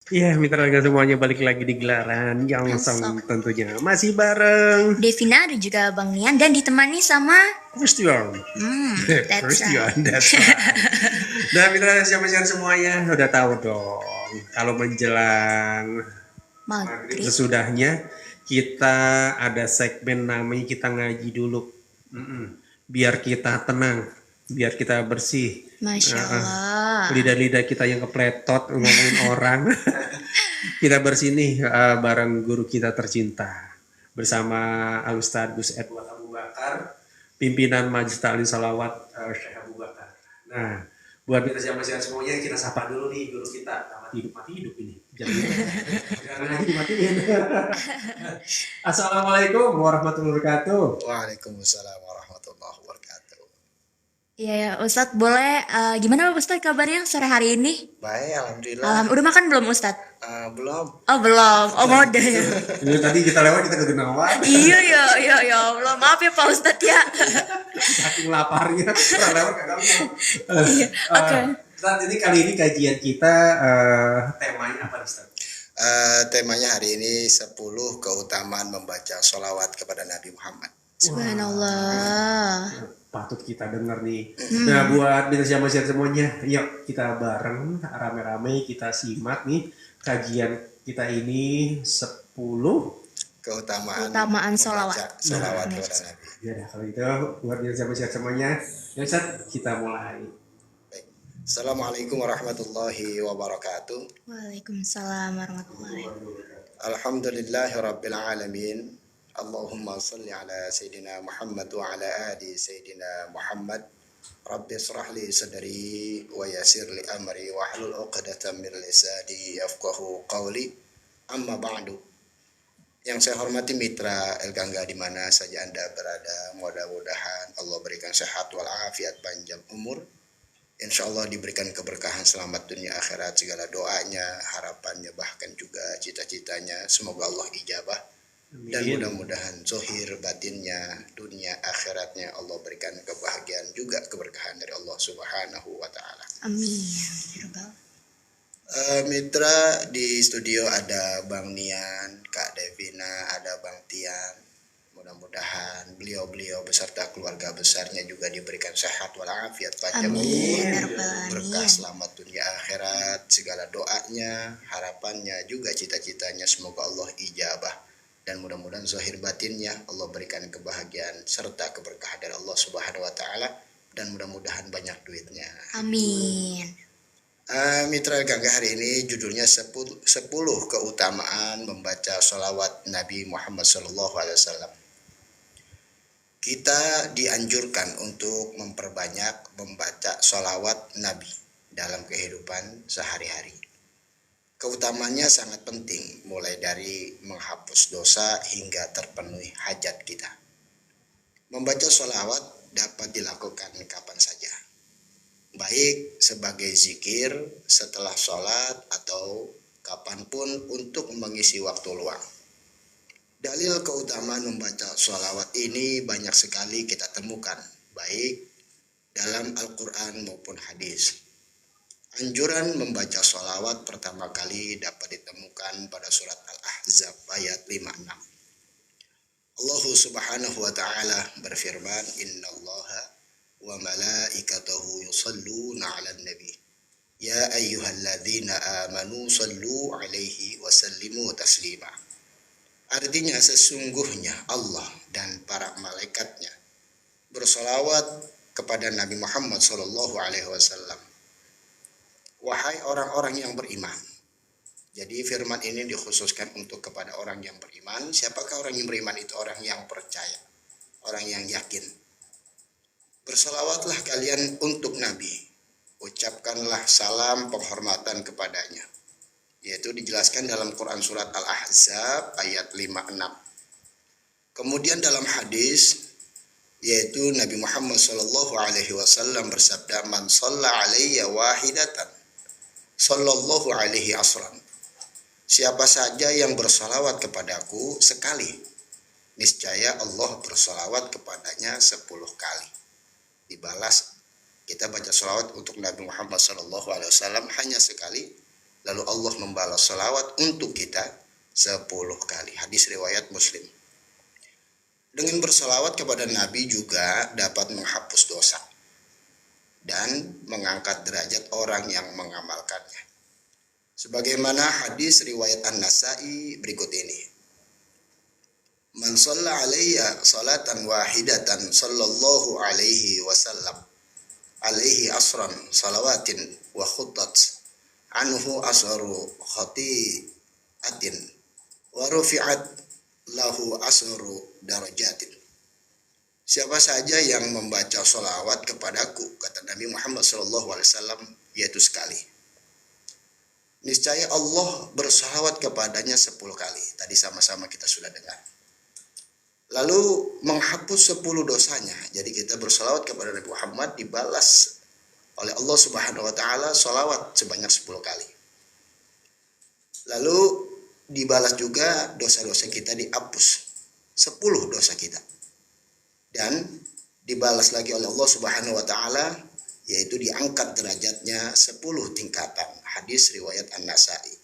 Iya, mitra warga semuanya balik lagi di gelaran yang Masuk. tentunya masih bareng Devina dan juga Bang Nian dan ditemani sama Christian. that's Christian, right. that's right. Nah, mitra siapa-siapa semuanya udah tahu dong. Kalau menjelang maghrib Maghrib. sesudahnya kita ada segmen namanya kita ngaji dulu. Biar kita tenang, biar kita bersih. Masya Allah. Lidah-lidah kita yang kepletot ngomongin orang. Kita bersih nih bareng guru kita tercinta bersama Al Ustadz Gus Edward Abu Bakar, pimpinan Majelis Ta'lim Salawat Syekh Abu Bakar. Nah, buat kita siapa-siapa semuanya kita sapa dulu nih guru kita. Mati hidup ini. Jangan lagi dimatiin. Assalamualaikum warahmatullahi wabarakatuh. Waalaikumsalam warahmatullahi wabarakatuh. Iya ya Ustadz, boleh gimana Ustadz kabarnya sore hari ini? Baik, alhamdulillah. Udah makan belum Ustadz? Belum. Oh belum, oh mau deh. Ini tadi kita lewat kita ke Genawan. Iya ya Allah, maaf ya Pak Ustadz ya. Saking laparnya kita lewat kagak mau. Iya, oke. Saat ini kali ini kajian kita temanya apa nih Ustaz? Temanya hari ini 10 keutamaan membaca sholawat kepada Nabi Muhammad. Subhanallah. Patut kita dengar nih. Nah, buat siapa semuanya, yuk kita bareng rame-rame kita simak nih kajian kita ini 10 Keutamaan Keutamaan membaca sholawat. sholawat kepada Nabi. Ya dah, kalau itu buat siapa semuanya, ya Ustaz, kita mulai. Baik. Assalamualaikum warahmatullahi wabarakatuh. Waalaikumsalam warahmatullahi wabarakatuh. Alhamdulillahirabbil alamin. Allahumma salli ala Sayyidina Muhammad wa ala ali Sayyidina Muhammad. Rabbi israh li sadri wa yassir li amri wa hlul 'uqdatam min lisani yafqahu qawli. Amma ba'du. Yang saya hormati mitra El Gangga di mana saja Anda berada, mudah-mudahan Allah berikan sehat walafiat panjang umur. Insya Allah diberikan keberkahan selamat dunia akhirat, segala doanya, harapannya, bahkan juga cita-citanya. Semoga Allah ijabah. Dan mudah-mudahan zohir batinnya, dunia akhiratnya Allah berikan kebahagiaan juga keberkahan dari Allah Subhanahu wa Ta'ala. Amin. Mitra di studio ada Bang Nian, Kak Devina, ada Bang Tian. Mudah-mudahan beliau-beliau beserta keluarga besarnya juga diberikan sehat walafiat panjang umur, berkah selamat dunia akhirat, segala doanya, harapannya juga cita-citanya semoga Allah ijabah. Dan mudah-mudahan zahir batinnya Allah berikan kebahagiaan serta keberkahan dari Allah Subhanahu wa Ta'ala, dan mudah-mudahan banyak duitnya. Amin. Mitra Gangga hari ini judulnya 10 keutamaan membaca sholawat Nabi Muhammad SAW. Kita dianjurkan untuk memperbanyak membaca sholawat Nabi dalam kehidupan sehari-hari. Keutamanya sangat penting, mulai dari menghapus dosa hingga terpenuhi hajat kita. Membaca sholawat dapat dilakukan kapan saja, baik sebagai zikir setelah sholat atau kapanpun untuk mengisi waktu luang. Dalil keutamaan membaca sholawat ini banyak sekali kita temukan, baik dalam Al-Quran maupun hadis. Anjuran membaca sholawat pertama kali dapat ditemukan pada surat Al-Ahzab ayat 56. Allah Subhanahu wa Ta'ala berfirman, Innallaha wa malaikatahu yusalluna 'alan nabi ya ayyuhalladzina amanu sallu 'alaihi wa sallimu taslima. Artinya sesungguhnya Allah dan para malaikatnya bersolawat kepada Nabi Muhammad sallallahu alaihi wasallam. Wahai orang-orang yang beriman. Jadi firman ini dikhususkan untuk kepada orang yang beriman. Siapakah orang yang beriman itu? Orang yang percaya, orang yang yakin. Bersolawatlah kalian untuk Nabi, ucapkanlah salam penghormatan kepadanya. Yaitu dijelaskan dalam Quran surat Al-Ahzab ayat 56. Kemudian dalam hadis, yaitu Nabi Muhammad SAW bersabda, Man shalla alayya wahidatan sallallahu alaihi asran. Siapa saja yang bersolawat kepadaku sekali, niscaya Allah bersolawat kepadanya 10 kali. Dibalas, kita baca sholawat untuk Nabi Muhammad SAW hanya sekali, lalu Allah membalas salawat untuk kita 10 kali. Hadis riwayat Muslim. Dengan bersalawat kepada Nabi juga dapat menghapus dosa dan mengangkat derajat orang yang mengamalkannya. Sebagaimana hadis riwayat An-Nasa'i berikut ini. Man shalla alayya salatan wahidatan sallallahu alaihi wasallam alaihi asran salawatin wa khuttat anhu asru khati'atin wa rufi'at lahu asru darajatin. Siapa saja yang membaca sholawat kepadaku, kata Nabi Muhammad SAW, yaitu sekali, niscaya Allah bersalawat kepadanya 10 kali. Tadi sama-sama kita sudah dengar. Lalu menghapus 10 dosanya. Jadi kita bersalawat kepada Nabi Muhammad dibalas oleh Allah Subhanahu wa taala salawat sebanyak 10 kali. Lalu dibalas juga dosa-dosa kita, dihapus 10 dosa kita. Dan dibalas lagi oleh Allah Subhanahu wa taala, yaitu diangkat derajatnya 10 tingkatan. Hadis riwayat An-Nasa'i.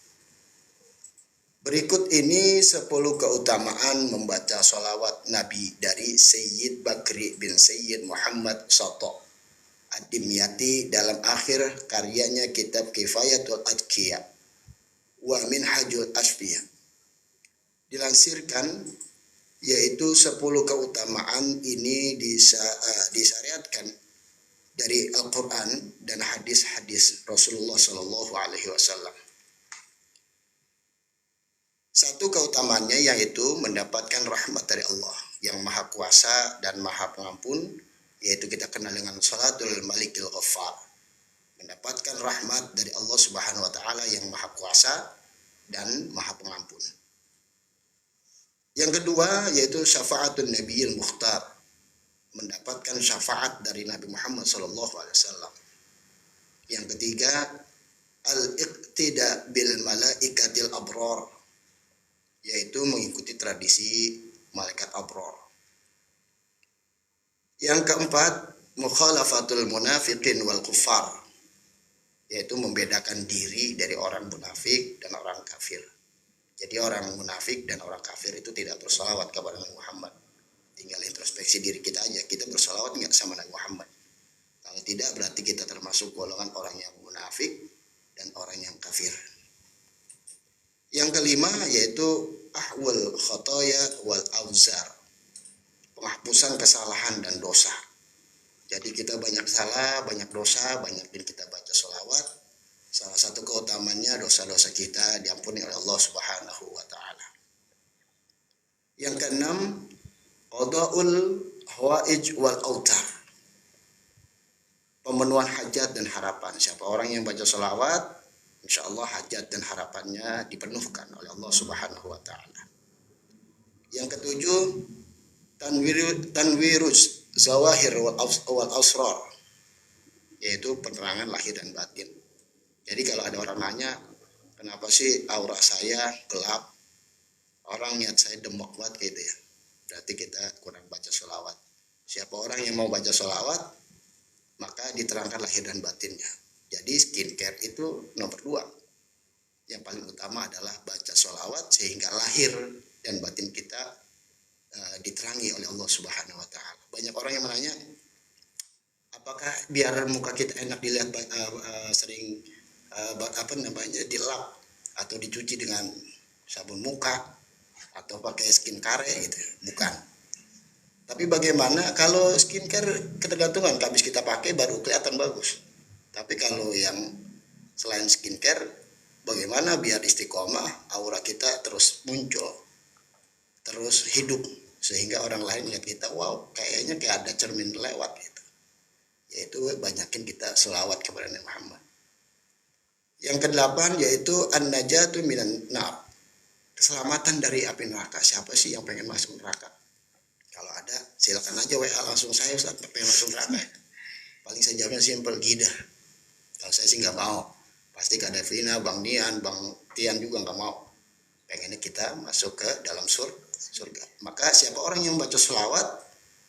Berikut ini 10 keutamaan membaca sholawat Nabi dari Sayyid Bakri bin Sayyid Muhammad Soto Ad-Dimyati dalam akhir karyanya kitab Kifayatul Adqiya wa Minhajul Asfiyah. Dilansirkan, yaitu 10 keutamaan ini disyariatkan dari Al-Quran dan hadis-hadis Rasulullah Shallallahu Alaihi Wasallam. Satu keutamaannya yaitu mendapatkan rahmat dari Allah yang Maha Kuasa dan Maha Pengampun, yaitu kita kenal dengan Salatul Malikil Ghaffar. Mendapatkan rahmat dari Allah Subhanahu wa taala yang Maha Kuasa dan Maha Pengampun. Yang kedua yaitu syafaatun Nabiyil Mukhtar. Mendapatkan syafaat dari Nabi Muhammad SAW. Yang ketiga, al-iqtida bil malaikatil abrar, yaitu mengikuti tradisi malaikat abror. Yang keempat, mukhalafatul munafiqin wal kuffar, yaitu membedakan diri dari orang munafik dan orang kafir. Jadi orang munafik dan orang kafir itu tidak bersalawat kepada Nabi Muhammad. Tinggal introspeksi diri kita aja, kita bersalawat nggak sama Nabi Muhammad? Kalau tidak, berarti kita termasuk golongan orang yang munafik dan orang yang kafir. Yang kelima yaitu ahwal khotoya wal awzar, penghapusan kesalahan dan dosa. Jadi kita banyak salah, banyak dosa, banyak kita baca sholawat. Salah satu keutamannya dosa-dosa kita diampuni oleh Allah Subhanahu wa taala. Yang keenam, qadaul hawaij wal autar, pemenuhan hajat dan harapan. Siapa orang yang baca sholawat, insya Allah hajat dan harapannya dipenuhkan oleh Allah Subhanahu wa taala. Yang ketujuh, tanwirus zawahir wal asrar, yaitu penerangan lahir dan batin. Jadi kalau ada orang nanya, kenapa sih aura saya gelap? Orang niat saya demek banget gitu ya. Berarti kita kurang baca sholawat. Siapa orang yang mau baca sholawat, maka diterangkan lahir dan batinnya. Jadi skincare itu nomor 2. Yang paling utama adalah baca sholawat sehingga lahir dan batin kita diterangi oleh Allah Subhanahu wa taala. Banyak orang yang menanya, apakah biar muka kita enak dilihat sering dilap atau dicuci dengan sabun muka atau pakai skincare gitu? Bukan. Tapi bagaimana kalau skincare ketergantungan, habis kita pakai baru kelihatan bagus. Tapi kalau yang selain skincare, bagaimana biar istiqomah, aura kita terus muncul, terus hidup, sehingga orang lain lihat kita, wow, kayaknya kayak ada cermin lewat gitu. Yaitu banyakin kita selawat kepada Nabi Muhammad. Yang ke-8 yaitu an-najatu minan nar, keselamatan dari api neraka. Siapa sih yang pengen masuk neraka? Kalau ada, silakan aja WA langsung saya, Ustaz, pengen masuk neraka. Paling saya jawabnya simpel, gidah. Kalau saya sih nggak mau. Pasti Kak Devina, Bang Nian, Bang Tian juga nggak mau. Pengennya kita masuk ke dalam surga. Maka siapa orang yang baca selawat,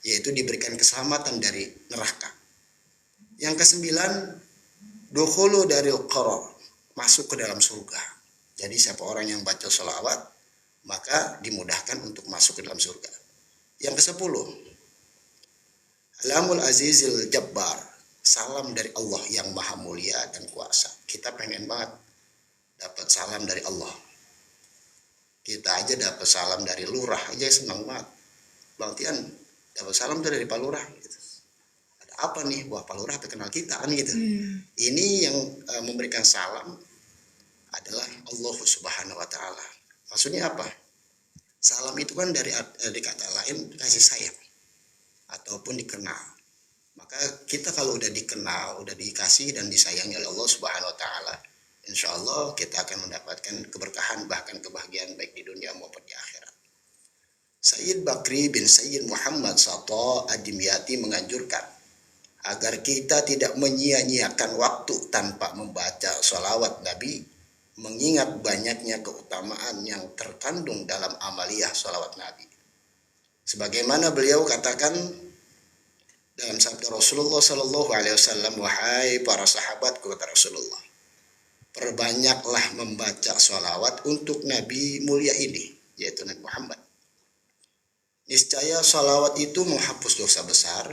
yaitu diberikan keselamatan dari neraka. Yang ke-9, dukhulu daril qarar, masuk ke dalam surga. Jadi siapa orang yang baca sholawat, maka dimudahkan untuk masuk ke dalam surga. Yang ke-10, Alamul Azizil Jabbar, salam dari Allah yang maha mulia dan kuasa. Kita pengen banget dapat salam dari Allah. Kita aja dapat salam dari lurah aja senang banget. Bang Tian dapat salam tuh dari Pak Lurah gitu. Ada apa nih? Wah, Pak Lurah kenal kita kan gitu. Ini yang memberikan salam adalah Allah Subhanahu wa taala. Maksudnya apa? Salam itu kan dari kata lain kasih sayang ataupun dikenal. Maka kita kalau udah dikenal, udah dikasih dan disayangi oleh Allah Subhanahu wa taala, insya Allah kita akan mendapatkan keberkahan bahkan kebahagiaan baik di dunia maupun di akhirat. Sayyid Bakri bin Sayyid Muhammad Sato Ad-Dimyati menganjurkan agar kita tidak menyia-nyiakan waktu tanpa membaca sholawat Nabi, mengingat banyaknya keutamaan yang terkandung dalam amaliyah sholawat Nabi. Sebagaimana beliau katakan dalam sabda Rasulullah Sallallahu Alaihi Wasallam, wahai para sahabat, kata Rasulullah, perbanyaklah membaca sholawat untuk Nabi mulia ini, yaitu Nabi Muhammad. Niscaya sholawat itu menghapus dosa besar,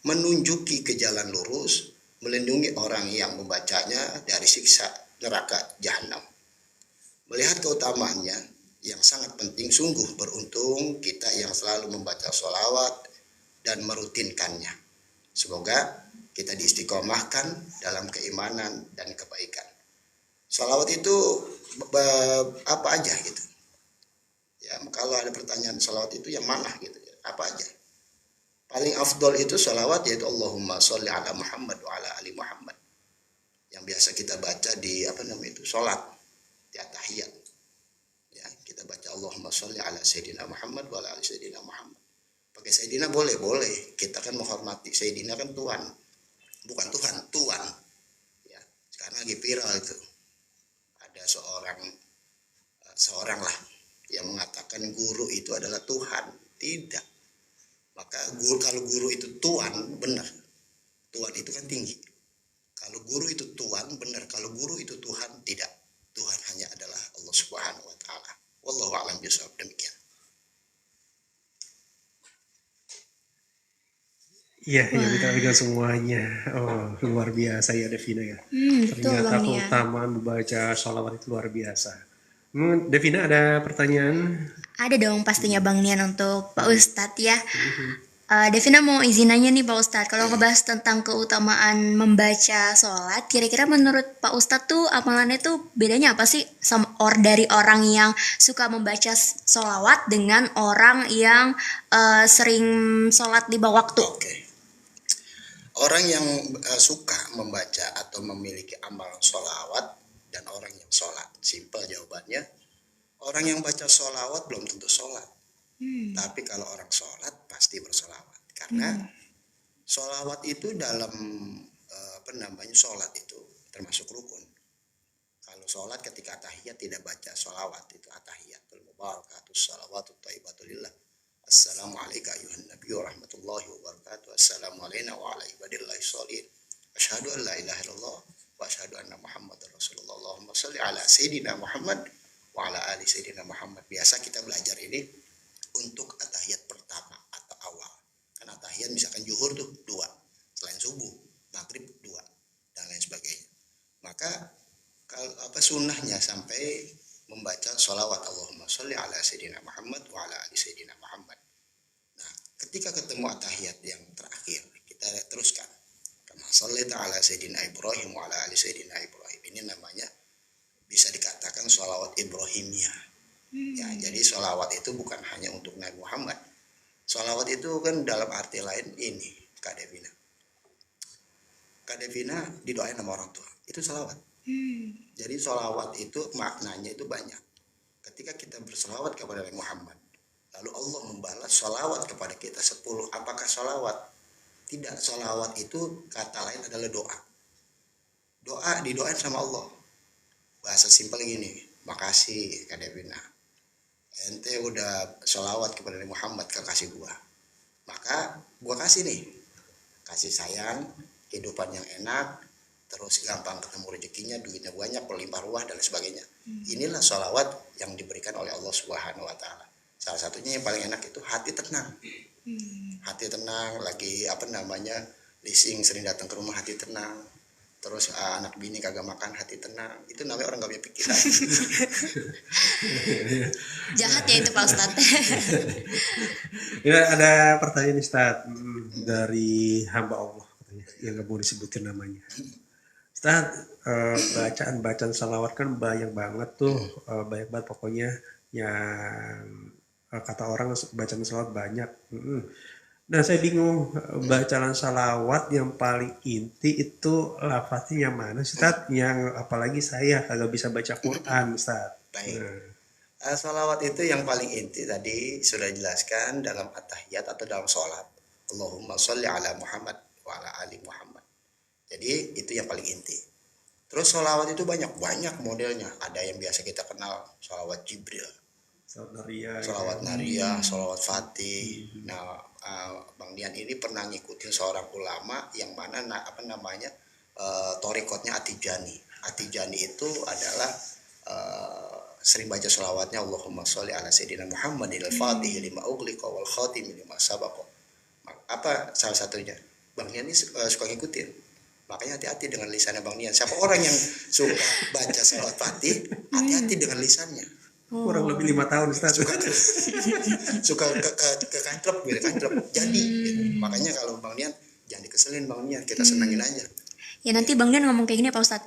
menunjuki ke jalan lurus, melindungi orang yang membacanya dari siksa neraka jahanam. Melihat keutamaannya yang sangat penting, sungguh beruntung kita yang selalu membaca sholawat dan merutinkannya. Semoga kita diistiqomahkan dalam keimanan dan kebaikan. Sholawat itu apa aja gitu. Ya, kalau ada pertanyaan sholawat itu yang mana gitu, apa aja? Paling afdol itu sholawat yaitu Allahumma sholli ala Muhammad wa ala ali Muhammad. Yang biasa kita baca di sholat, di at-tahiyat. Ya, kita baca Allahumma sholli ala Sayyidina Muhammad wa ala ali Sayyidina Muhammad. Pakai Sayyidina boleh. Kita kan menghormati. Sayyidina kan Tuhan. Bukan Tuhan, Tuhan. Ya, sekarang lagi viral itu. Ada seorang lah yang mengatakan guru itu adalah Tuhan. Tidak. Maka kalau guru itu Tuhan, benar. Tuhan itu kan tinggi. Kalau guru itu Tuhan, benar. Kalau guru itu Tuhan, tidak. Tuhan hanya adalah Allah Subhanahu wa taala. Wallahu a'lam bishawab. Demikian. Iya, kita semuanya. Oh, luar biasa ya Devina ya. Betul Ternyata Bang Nian. keutamaan membaca sholawat itu luar biasa. Devina ada pertanyaan? Ada dong pastinya Bang Nian untuk Pak Ustadz ya. Devina mau izin nanya nih Pak Ustadz, kalau ngebahas tentang keutamaan membaca sholat, kira-kira menurut Pak Ustadz tuh amalannya tuh bedanya apa sih dari orang yang suka membaca sholawat dengan orang yang sering sholat di bawah waktu? Oke. Orang yang suka membaca atau memiliki amal sholawat dan orang yang sholat, simpel jawabannya. Orang yang baca sholawat belum tentu sholat. Tapi kalau orang sholat pasti bersolawat. Karena sholawat itu dalam sholat itu termasuk rukun. Kalau sholat ketika tahiyat tidak baca sholawat, itu atahiyatul mubarakatus sholawatut thayyibatulillah. Assalamualaikum ayuhan nabiyyu rahmatullahi wabarakatuh. Assalamualaikum wa ala ibadillahi sholihin. Asyhadu an la ilaha illallah wa asyhadu anna muhammadar rasulullah. Allahumma sholli ala sayyidina Muhammad wa ala ali sayyidina Muhammad. Biasa kita belajar ini untuk atahiyat pertama atau awal. Kan atahiyat misalkan zuhur tuh 2, selain subuh, maghrib 2 dan lain sebagainya. Maka kalau sunnahnya sampai membaca sholawat Allahumma sholli ala sayyidina Muhammad wa ala ali sayyidina Muhammad. Nah, ketika ketemu atahiyat yang terakhir, kita teruskan kama shallaita ala sayyidina Ibrahim wa ala ali sayyidina Ibrahim. Ini namanya bisa dikatakan sholawat Ibrahimiyah. Ya, jadi sholawat itu bukan hanya untuk Nabi Muhammad. Sholawat itu kan dalam arti lain ini, Kak Devina. Kak Devina didoain sama orang tua. Itu sholawat. Jadi sholawat itu maknanya itu banyak. Ketika kita bersolawat kepada Nabi Muhammad, lalu Allah membalas sholawat kepada kita 10. Apakah sholawat? Tidak, sholawat itu kata lain adalah doa. Doa didoain sama Allah. Bahasa simpel gini, makasih Kak Devina. Ente udah sholawat kepada Nabi Muhammad, kasih gua. Maka gua kasih nih. Kasih sayang, kehidupan yang enak, terus gampang ketemu rezekinya, duitnya banyak, berlimpah ruah dan sebagainya. Inilah sholawat yang diberikan oleh Allah Subhanahu Wa Taala. Salah satunya yang paling enak itu hati tenang. Hati tenang, lagi leasing sering datang ke rumah, hati tenang. Terus anak bini kagak makan, hati tenang. Itu namanya orang gak punya pikiran. Jahat ya itu Pak Ustadz. Ya, ada pertanyaan Ustaz dari hamba Allah katanya, yang gak boleh disebutin namanya. Ustaz, bacaan salawat kan banyak banget tuh, banyak banget pokoknya yang kata orang bacaan salawat banyak. Nah, saya bingung, bacaan salawat yang paling inti itu lafaznya yang mana Ustaz? Yang apalagi saya kagak bisa baca Quran Ustaz. Baik. Nah, Sholawat itu yang paling inti tadi sudah dijelaskan dalam at-tahiyat atau dalam sholat. Allahumma sholli ala Muhammad wa ala ali Muhammad. Jadi itu yang paling inti. Terus sholawat itu banyak modelnya. Ada yang biasa kita kenal, sholawat Jibril, sholawat Nariyah, sholawat Fatih. Nah, Bang Dian ini pernah ngikutin seorang ulama yang mana torikotnya Atijani. Atijani itu adalah sering baca sholawatnya Allahumma sholli ala sayyidina Muhammadil fatih lima ughliqa wal khatim lima sabaqa. Apa salah satunya? Bang Dian ini suka ngikutin. Makanya hati-hati dengan lisannya Bang Dian. Siapa orang yang suka baca sholawat Fatih, hati-hati dengan lisannya. kurang lebih 5 tahun Ustaz. Suka ke kantrep gitu, kantrep. Jadi gitu. Makanya kalau Bang Dian jangan dikeselin Bang Dian, kita senangin aja. Ya nanti Bang Dian ngomong kayak gini Pak Ustadz.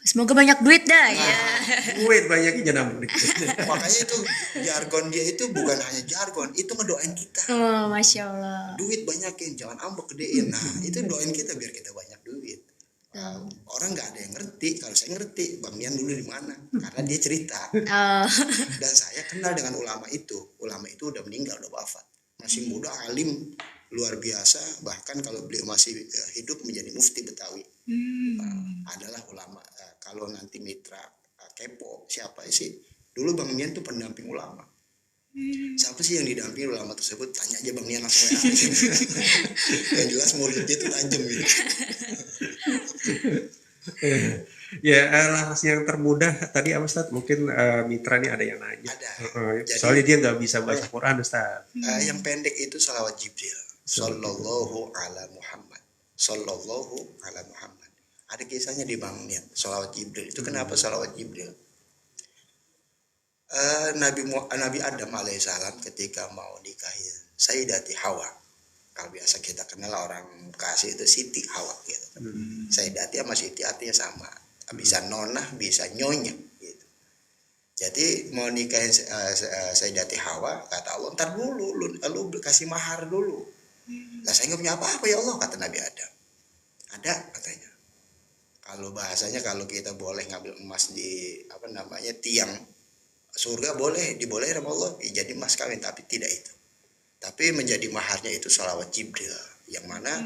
Semoga banyak duit dah. Ya. Duit banyaknya jangan. Makanya itu jargon dia itu bukan hanya jargon, itu ngedoain kita. Oh, Masya Allah. Duit banyakin, jangan ambek gedein. Nah, itu doain kita biar kita banyak duit. Orang nggak ada yang ngerti. Kalau saya ngerti, Bang Dian dulu di mana? Karena dia cerita. Dan saya kenal dengan ulama itu. Ulama itu udah meninggal, udah wafat. Masih muda, alim, luar biasa. Bahkan kalau beliau masih hidup menjadi mufti Betawi. Adalah ulama. Kalau nanti mitra kepo, siapa sih? Dulu Bang Dian tuh pendamping ulama. Siapa sih yang didampingi ulama tersebut? Tanya aja Bang Dian langsung WA. Yang jelas mulutnya tuh tajam gitu. Ya, rahasia yang termudah tadi apa Ustaz? Mungkin mitra nih ada yang nanya. Ada. Soalnya dia nggak bisa baca Quran Ustaz. Yang pendek itu salawat Jibril. Sallallahu ala Muhammad. Sallallahu ala Muhammad. Ada kisahnya di Bang Dian. Salawat Jibril itu kenapa salawat Jibril? Nabi Adam alaihissalam ketika mau nikahin Sayyidati Hawa, kalau biasa kita kenal orang Bekasi itu Siti Hawa gitu. Sayyidati sama Siti artinya sama, bisa nonah bisa nyonya gitu. Jadi mau nikahin Sayyidati Hawa, kata Allah ntar dulu lu kasih mahar dulu. Lah saya nggak punya apa-apa ya Allah, kata Nabi Adam. Ada katanya. Kalau bahasanya kalau kita boleh ngambil emas di tiang surga boleh, dibolehin sama Allah jadi mas kawin, tapi tidak itu. Tapi menjadi maharnya itu sholawat Jibril, yang mana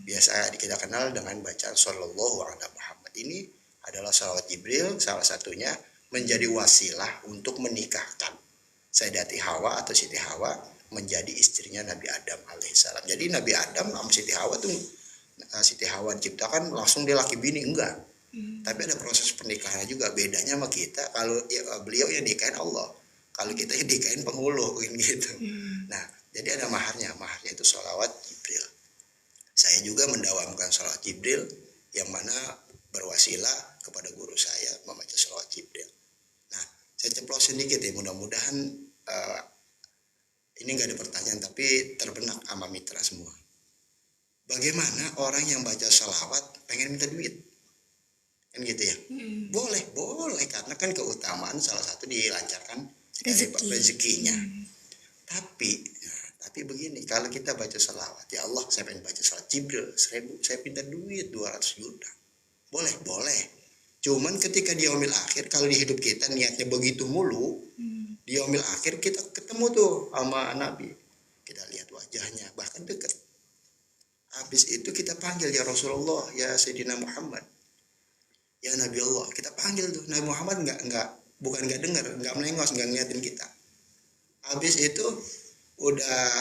biasa kita kenal dengan bacaan sallallahu ala Muhammad. Ini adalah sholawat Jibril, salah satunya menjadi wasilah untuk menikahkan Sayyidati Hawa atau Siti Hawa menjadi istrinya Nabi Adam alaihissalam. Jadi Nabi Adam sama Siti Hawa tuh, Siti Hawa diciptakan langsung dia laki bini, enggak. Tapi ada proses pernikahan juga. Bedanya sama kita, kalau beliau yang nikahin Allah, kalau kita yang nikahin penghulu gitu. Nah, jadi ada maharnya itu sholawat Jibril. Saya juga mendawamkan sholawat Jibril, yang mana berwasilah kepada guru saya membaca sholawat Jibril. Nah, saya ceplosin dikit ya, mudah-mudahan ini nggak ada pertanyaan tapi terbenak sama mitra semua. Bagaimana orang yang baca sholawat pengen minta duit? Kan gitu ya. Boleh karena kan keutamaan salah satu dilancarkan rezekinya. Tapi begini, kalau kita baca sholawat, ya Allah saya pengen baca sholawat Jibril 1000, saya pinta duit 200 juta. Boleh. Cuman ketika di yaumil akhir, kalau di hidup kita niatnya begitu mulu, di yaumil akhir kita ketemu tuh sama Nabi, kita lihat wajahnya bahkan dekat. Habis itu kita panggil ya Rasulullah, ya Sayyidina Muhammad, ya Nabi Allah, kita panggil tuh. Nabi Muhammad bukan nggak dengar, nggak melengos, nggak ngeliatin kita. Habis itu udah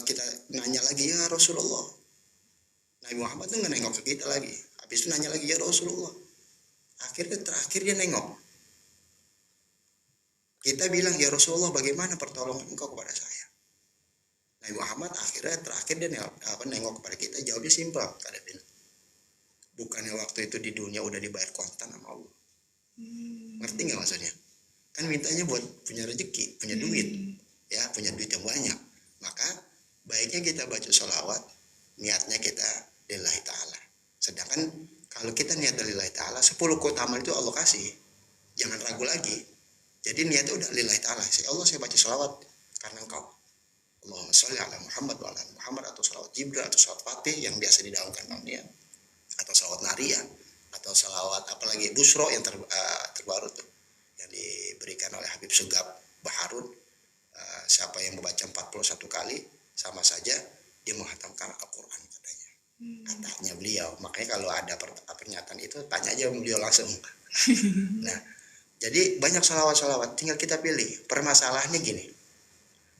kita nanya lagi ya Rasulullah. Nabi Muhammad tuh nggak nengok ke kita lagi. Habis itu nanya lagi, ya Rasulullah. Akhirnya terakhir dia nengok. Kita bilang, ya Rasulullah, bagaimana pertolongan engkau kepada saya? Nabi Muhammad akhirnya terakhir dia nengok kepada kita, jawabnya simpel, kata dia. Bukannya waktu itu di dunia udah dibayar kontan sama Allah. Ngerti nggak maksudnya? Kan mintanya buat punya rezeki, punya duit, ya punya duit yang banyak. Maka baiknya kita baca sholawat, niatnya kita lillahi ta'ala. Sedangkan kalau kita niat lillahi ta'ala, 10 keutamaan itu Allah kasih. Jangan ragu lagi. Jadi niatnya udah lillahi ta'ala. Ya Allah, saya baca sholawat karena engkau. Allahumma sholli ala Muhammad wa ala Muhammad, atau sholawat Jibril, atau sholawat Fatih yang biasa didaungkan namanya, atau sholawat Naria, atau sholawat apalagi Busro yang terbaru tuh yang diberikan oleh Habib Sugab Baharun. Siapa yang membaca 41 kali sama saja dia menghatamkan Al-Quran katanya beliau. Makanya kalau ada pernyataan itu tanya aja beliau langsung. Nah, jadi banyak sholawat-sholawat, tinggal kita pilih. Permasalahannya gini,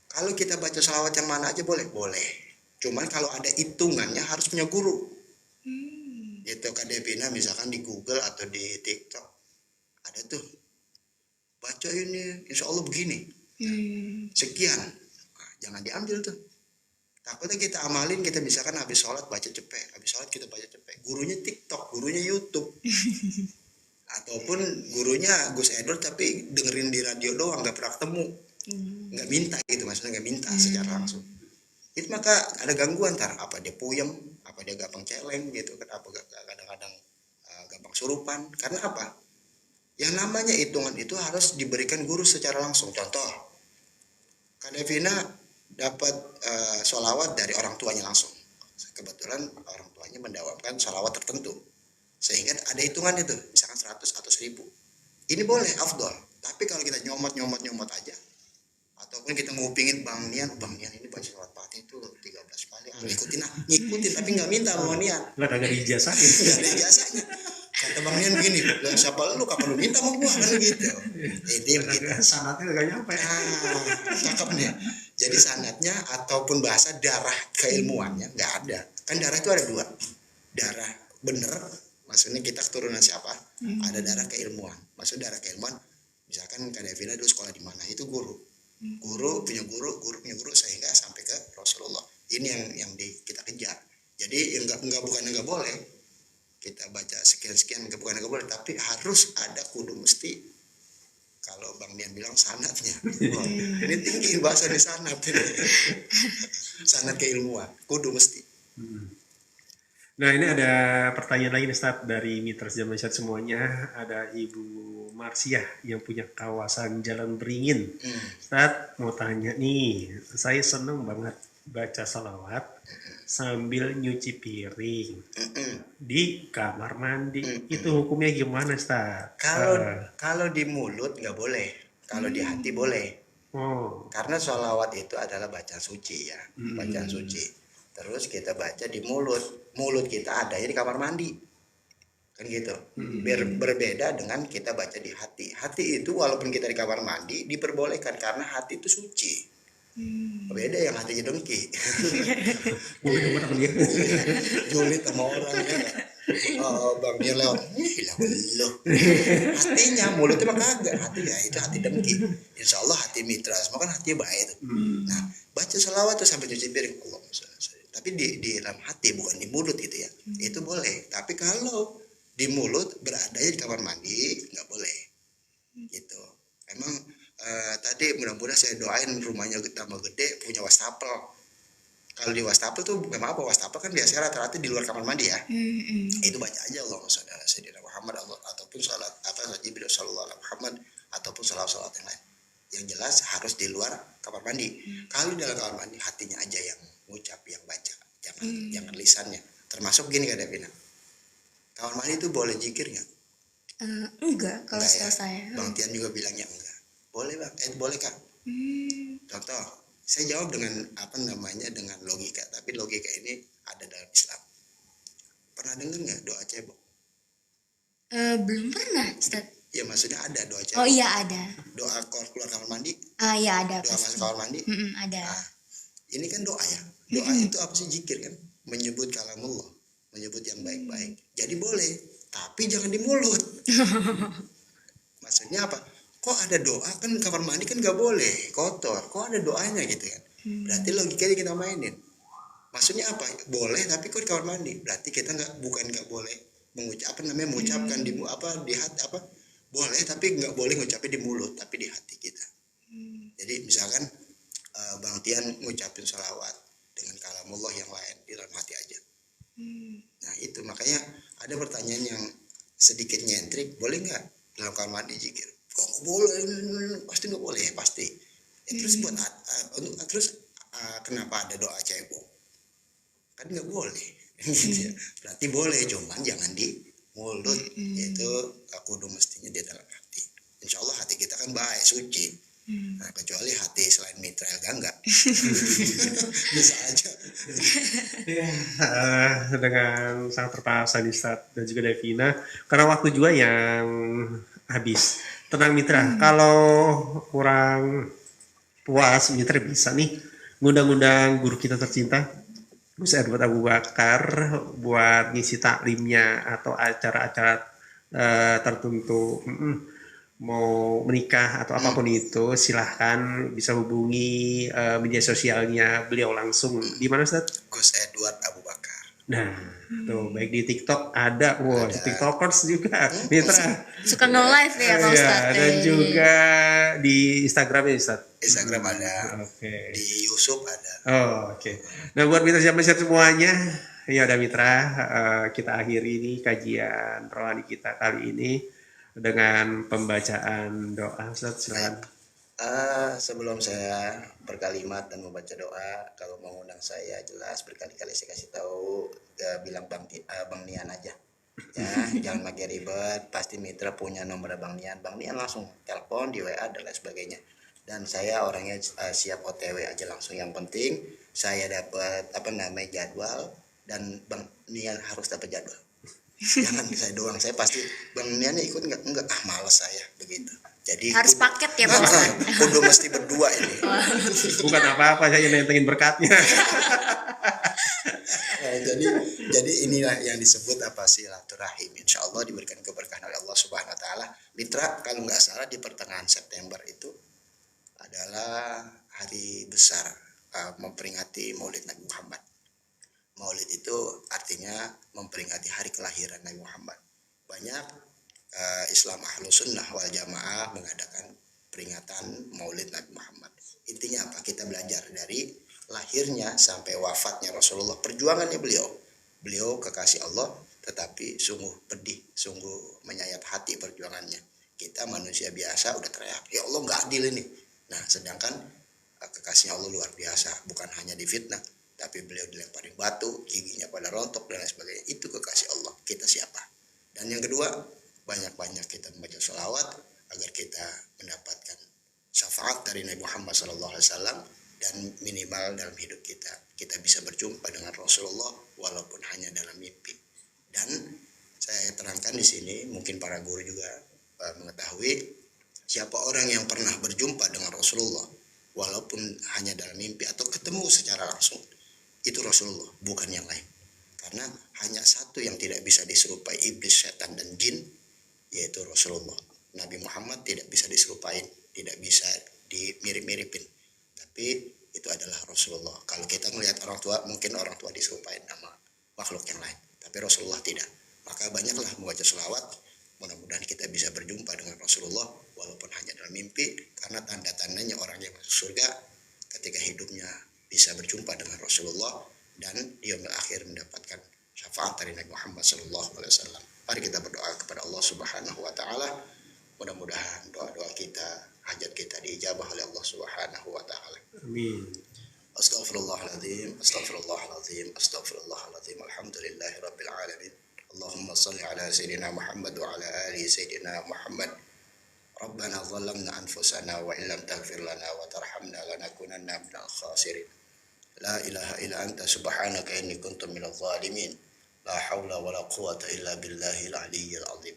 kalau kita baca sholawat yang mana aja boleh, cuman kalau ada hitungannya harus punya guru. Itu Kak Devina misalkan di Google atau di TikTok ada tuh, baca ini insya Allah begini sekian. Nah, jangan diambil tuh, takutnya kita amalin, kita misalkan habis sholat baca cepet, habis sholat kita baca cepet, gurunya TikTok, gurunya YouTube ataupun gurunya Gus Edward tapi dengerin di radio doang, nggak pernah ketemu, nggak minta gitu, maksudnya nggak minta secara langsung. Itu maka ada gangguan, ntar apa dia puyeng, apa dia gampang celeng gitu kan, apa kadang-kadang gampang surupan. Karena apa? Yang namanya hitungan itu harus diberikan guru secara langsung. Contoh, Kak Devina dapat sholawat dari orang tuanya langsung. Kebetulan orang tuanya mendawamkan sholawat tertentu, sehingga ada hitungan itu, misalkan 100 atau 1000. Ini boleh, afdol. Tapi kalau kita nyomot aja, ataupun kita ngupingin Bang Nian ini baca sholawat Fatih itu 13 kali, ngikutin tapi nggak minta Bang Nian. Lah kagak diijazahin. Nggak ada ijazahnya. Kata Bang Nian begini, lah siapa lu, kapan lu minta sama gua, kan gitu. Dia begitu. Sanatnya nggak nyampe. Cakep nih. Jadi sanatnya ataupun bahasa darah keilmuannya nggak ada. Kan darah itu ada 2. Darah bener, maksudnya kita keturunan siapa? Ada darah keilmuan. Maksud darah keilmuan, misalkan Kak Devina dulu sekolah di mana, itu guru punya guru sehingga sampai ke Rasulullah. Ini yang kita kejar. Jadi bukan nggak boleh kita baca sekian bukan nggak boleh, tapi harus ada kudu mesti. Kalau Bang Dian bilang sanatnya, ini tinggi bahasa di sanat ini. Sanat keilmuan kudu mesti. Nah, ini ada pertanyaan lagi nih, Ustaz, dari Mitra Zaman Syad semuanya. Ada Ibu Marsiah yang punya kawasan Jalan Beringin. Ustaz, mau tanya nih, saya seneng banget baca salawat sambil nyuci piring di kamar mandi. Itu hukumnya gimana, Ustaz? Kalau di mulut nggak boleh, kalau di hati boleh. Karena sholawat itu adalah bacaan suci ya, bacaan suci. Terus kita baca di mulut kita adanya di kamar mandi, kan gitu. Berbeda dengan kita baca di hati. Hati itu walaupun kita di kamar mandi diperbolehkan karena hati itu suci. Beda yang hatinya dengki. Julid sama orang ya. Bang dia lewat, hatinya, mulutnya mah kagak, hatinya itu hati dengki. Insya Allah hati mitra, semua kan hatinya baik itu. Nah, baca sholawat tuh sampai cuci piring, Allah, tapi di dalam hati bukan di mulut gitu ya. Itu boleh. Tapi kalau di mulut beradanya di kamar mandi nggak boleh. Gitu. Emang tadi mudah-mudahan saya doain rumahnya tambah gede, punya wastafel. Kalau di wastafel tuh memang apa, wastafel kan biasanya rata-rata di luar kamar mandi ya. Itu baca aja Allahumma sholli ala sayyidina Muhammad, ataupun salat Jibril sallallahu alaihi Muhammad, ataupun salat yang lain. Yang jelas harus di luar kamar mandi. Kalau di dalam kamar mandi hatinya aja yang ngucap, yang baca, jangan lisannya. Termasuk gini Kak Devina, kamar mandi itu boleh zikir nggak? Enggak, kalau ya? saya. Bang Tian juga bilangnya enggak. Boleh Bang, boleh Kak. Contoh, saya jawab dengan dengan logika, tapi logika ini ada dalam Islam. Pernah dengar nggak doa cebok? Belum pernah, Ustaz. Ya maksudnya ada doa cebok. Oh iya ada. Doa keluar kamar mandi. Iya ada. Doa masuk kamar mandi. Ada. Nah, ini kan doa ya. Doa itu apa sih, zikir kan? Menyebut kalamullah. menyebut yang baik-baik. Jadi boleh, tapi jangan di mulut. Maksudnya apa? Kok ada doa, kan kamar mandi kan nggak boleh, kotor. Kok ada doanya gitu kan? Berarti logikanya kita mainin. Maksudnya apa? Boleh tapi kok di kamar mandi. Berarti kita bukan nggak boleh mengucapkan di hati apa? Boleh tapi nggak boleh ngucapin di mulut, tapi di hati kita. Jadi misalkan Bang Tian ngucapin sholawat dengan kalamullah yang lain di dalam hati aja. Nah itu makanya ada pertanyaan yang sedikit nyentrik, boleh nggak dalam kamar mandi zikir? Kok nggak boleh? Pasti nggak boleh, pasti. Ya, terus kenapa ada doa cebok? Kan nggak boleh. Berarti boleh, cuman jangan di mulut. Yaitu kudu mestinya di dalam hati. Insya Allah hati kita kan baik, suci. Nah, kecuali hati selain mitra enggak. Bisa aja. Ya, dengan sangat terpaksa nih Ustadz dan juga Devina, karena waktu juga yang habis. Tenang Mitra, kalau kurang puas Mitra bisa nih ngundang-undang guru kita tercinta Gus Edward Abu Bakar buat ngisi taklimnya atau acara-acara tertentu. Mau menikah atau apapun itu, silahkan bisa hubungi media sosialnya beliau langsung. Di mana Ustaz? Gus Edward Abu Bakar. Nah, tuh baik di TikTok ada, Ada. TikTokers juga, Mitra. Suka nge-live ya Pak Iya, Ustadz. dan juga di Instagramnya Ustaz. Instagram ada, Oke. di YouTube ada. Oh, oke. Nah, buat mitra siapa semuanya, ya udah Mitra, kita akhiri ini kajian rohani kita kali ini dengan pembacaan doa. Ustaz, silakan. Sebelum saya berkalimat dan membaca doa, kalau mau undang saya jelas berkali-kali saya kasih tahu, bilang Bang Nian aja. Ya, jangan pakai ribet, pasti mitra punya nomor Bang Nian langsung telepon di WA dan lain sebagainya. Dan saya orangnya siap OTW aja langsung. Yang penting saya dapat jadwal, dan Bang Nian harus dapat jadwal. Jangan saya doang, saya pasti Bang Nian ikut enggak males saya begitu. Jadi Harus paket ya Pak Ustadz. kudu mesti berdua ini. Bukan apa-apa, saya nentengin berkatnya. Nah, jadi inilah yang disebut silaturahim. Insya Allah diberikan keberkahan oleh Allah Subhanahu Wa Taala. Mitra, kalau nggak salah di pertengahan September itu adalah hari besar memperingati Maulid Nabi Muhammad. Maulid itu artinya memperingati hari kelahiran Nabi Muhammad. Banyak Islam Ahlu Sunnah wal Jamaah mengadakan peringatan Maulid Nabi Muhammad. Intinya apa? Kita belajar dari lahirnya sampai wafatnya Rasulullah, perjuangannya beliau kekasih Allah, tetapi sungguh pedih, sungguh menyayat hati perjuangannya. Kita manusia biasa udah teriak, ya Allah nggak adil ini. Nah, sedangkan kekasihnya Allah luar biasa, bukan hanya difitnah, tapi beliau dilemparin batu, giginya pada rontok dan lain sebagainya. Itu kekasih Allah. Kita siapa? Dan yang kedua, banyak-banyak kita membaca sholawat agar kita mendapatkan syafaat dari Nabi Muhammad SAW, dan minimal dalam hidup kita bisa berjumpa dengan Rasulullah walaupun hanya dalam mimpi. Dan saya terangkan di sini, mungkin para guru juga mengetahui, siapa orang yang pernah berjumpa dengan Rasulullah walaupun hanya dalam mimpi atau ketemu secara langsung, itu Rasulullah, bukan yang lain. Karena hanya satu yang tidak bisa diserupai iblis, setan, dan jin, yaitu Rasulullah. Nabi Muhammad tidak bisa diserupain, tidak bisa dimirip-miripin. Tapi itu adalah Rasulullah. Kalau kita melihat orang tua, mungkin orang tua diserupain sama makhluk yang lain. Tapi Rasulullah tidak. Maka banyaklah membaca sholawat. Mudah-mudahan kita bisa berjumpa dengan Rasulullah walaupun hanya dalam mimpi. Karena tanda-tandanya orang yang masuk surga ketika hidupnya bisa berjumpa dengan Rasulullah dan di yaumil akhir mendapatkan syafaat dari Nabi Muhammad SAW. Mari kita berdoa kepada Allah Subhanahu Wa Taala. Mudah-mudahan doa-doa kita, hajat kita diijabah oleh Allah Subhanahu Wa Taala. Amin. Astaghfirullahaladzim, astaghfirullahaladzim, astaghfirullahaladzim. Alhamdulillahi Rabbil Alamin. Allahumma salli ala Sayyidina Muhammad wa ala ali Sayyidina Muhammad. Rabbana zalamna anfusana wa illam taghfir lana wa tarhamna lanakunanna minal khasirin. La ilaha illa anta subhanaka inni kuntu minadh dhalimin. La hawla wa la quwata illa billahil aliyyil azim.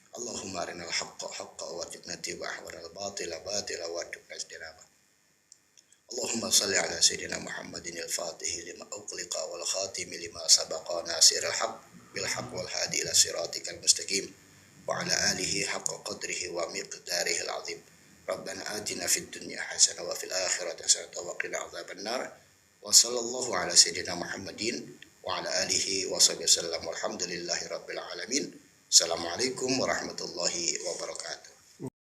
Allahumma arinal haqqa haqqa warzuqna ittiba'ahu wal batila batila warzuqna ijtinabah. Allahumma salli ala sayyidina Muhammadin al-Fatih lima ughliqa wal khatim lima sabaqa nasiril haq bil haq wal hadi ila siratikal mustaqim wa ala alihi haqqa qadrihi wa miqdarihi al-azim. Rabbana atina fid dunya hasanah wa fil akhirati hasanah wa qina adzabannar. Wa sallallahu ala sayyidina Muhammadin wa ala alihi wa sahbihi wasallam. Walhamdulillahi rabbil alamin. Assalamualaikum warahmatullahi wabarakatuh.